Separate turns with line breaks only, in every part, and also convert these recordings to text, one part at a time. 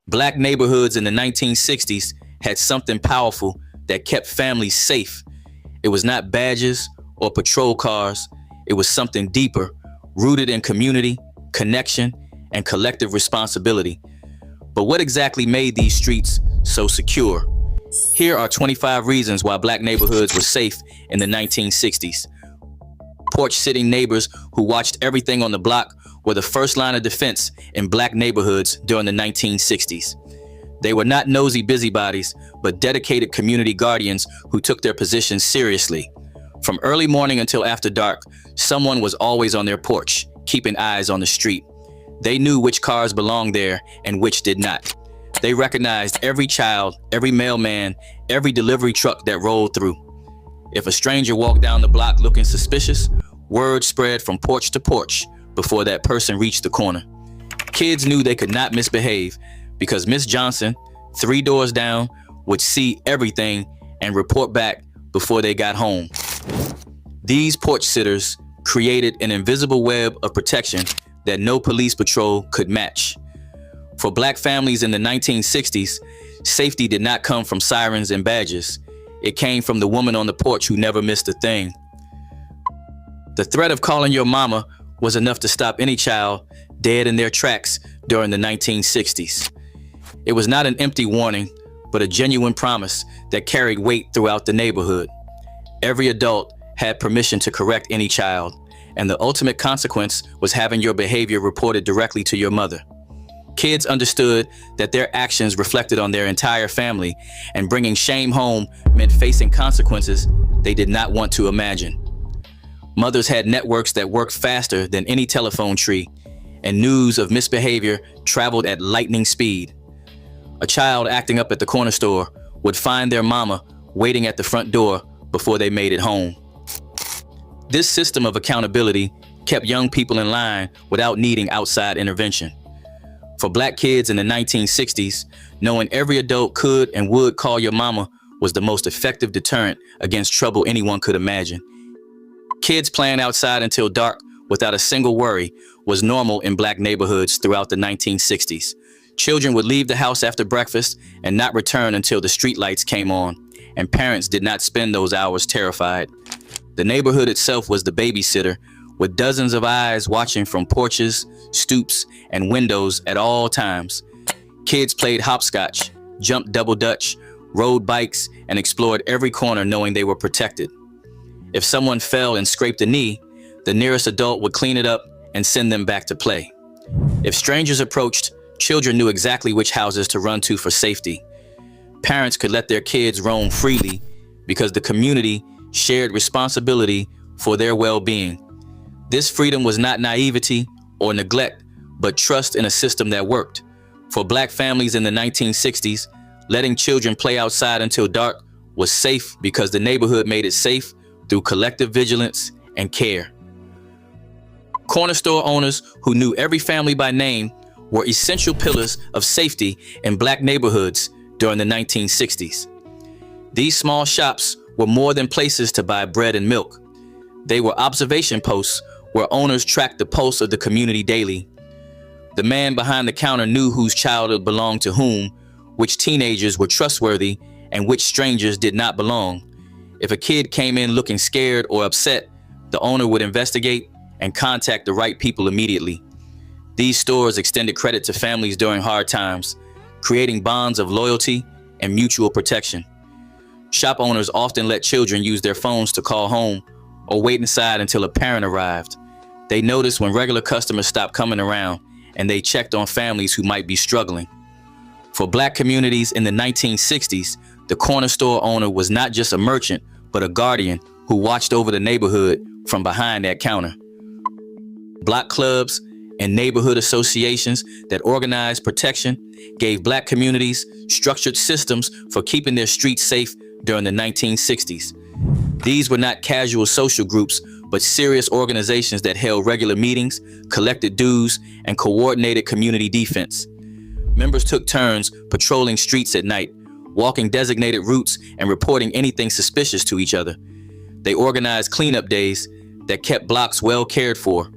Black neighborhoods in the 1960s had something powerful that kept families safe. It was not badges or patrol cars. It was something deeper, rooted in community, connection, and collective responsibility. But what exactly made these streets so secure? Here are 25 reasons why black neighborhoods were safe in the 1960s. Porch-sitting neighbors who watched everything on the block were the first line of defense in black neighborhoods during the 1960s. They were not nosy busybodies, but dedicated community guardians who took their positions seriously. From early morning until after dark, someone was always on their porch, keeping eyes on the street. They knew which cars belonged there and which did not. They recognized every child, every mailman, every delivery truck that rolled through. If a stranger walked down the block looking suspicious, word spread from porch to porch before that person reached the corner. Kids knew they could not misbehave because Miss Johnson, 3 doors down, would see everything and report back before they got home. These porch sitters created an invisible web of protection that no police patrol could match. For black families in the 1960s, safety did not come from sirens and badges. It came from the woman on the porch who never missed a thing. The threat of calling your mama was enough to stop any child dead in their tracks during the 1960s. It was not an empty warning, but a genuine promise that carried weight throughout the neighborhood. Every adult had permission to correct any child, and the ultimate consequence was having your behavior reported directly to your mother. Kids understood that their actions reflected on their entire family, and bringing shame home meant facing consequences they did not want to imagine. Mothers had networks that worked faster than any telephone tree, and news of misbehavior traveled at lightning speed. A child acting up at the corner store would find their mama waiting at the front door before they made it home. This system of accountability kept young people in line without needing outside intervention. For black kids in the 1960s, knowing every adult could and would call your mama was the most effective deterrent against trouble anyone could imagine. Kids playing outside until dark without a single worry was normal in black neighborhoods throughout the 1960s. Children would leave the house after breakfast and not return until the streetlights came on, and parents did not spend those hours terrified. The neighborhood itself was the babysitter, with dozens of eyes watching from porches, stoops, and windows at all times. Kids played hopscotch, jumped double dutch, rode bikes, and explored every corner knowing they were protected. If someone fell and scraped a knee, the nearest adult would clean it up and send them back to play. If strangers approached, children knew exactly which houses to run to for safety. Parents could let their kids roam freely because the community shared responsibility for their well-being. This freedom was not naivety or neglect, but trust in a system that worked. For black families in the 1960s, letting children play outside until dark was safe because the neighborhood made it safe through collective vigilance and care. Corner store owners who knew every family by name were essential pillars of safety in black neighborhoods during the 1960s. These small shops were more than places to buy bread and milk. They were observation posts where owners tracked the pulse of the community daily. The man behind the counter knew whose child belonged to whom, which teenagers were trustworthy, and which strangers did not belong. If a kid came in looking scared or upset, the owner would investigate and contact the right people immediately. These stores extended credit to families during hard times, creating bonds of loyalty and mutual protection. Shop owners often let children use their phones to call home or wait inside until a parent arrived. They noticed when regular customers stopped coming around, and they checked on families who might be struggling. For black communities in the 1960s, the corner store owner was not just a merchant, but a guardian who watched over the neighborhood from behind that counter. Block clubs and neighborhood associations that organized protection gave black communities structured systems for keeping their streets safe during the 1960s. These were not casual social groups, but serious organizations that held regular meetings, collected dues, and coordinated community defense. Members took turns patrolling streets at night, walking designated routes and reporting anything suspicious to each other. They organized cleanup days that kept blocks well cared for,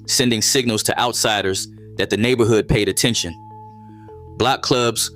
sending signals to outsiders that the neighborhood paid attention. Block clubs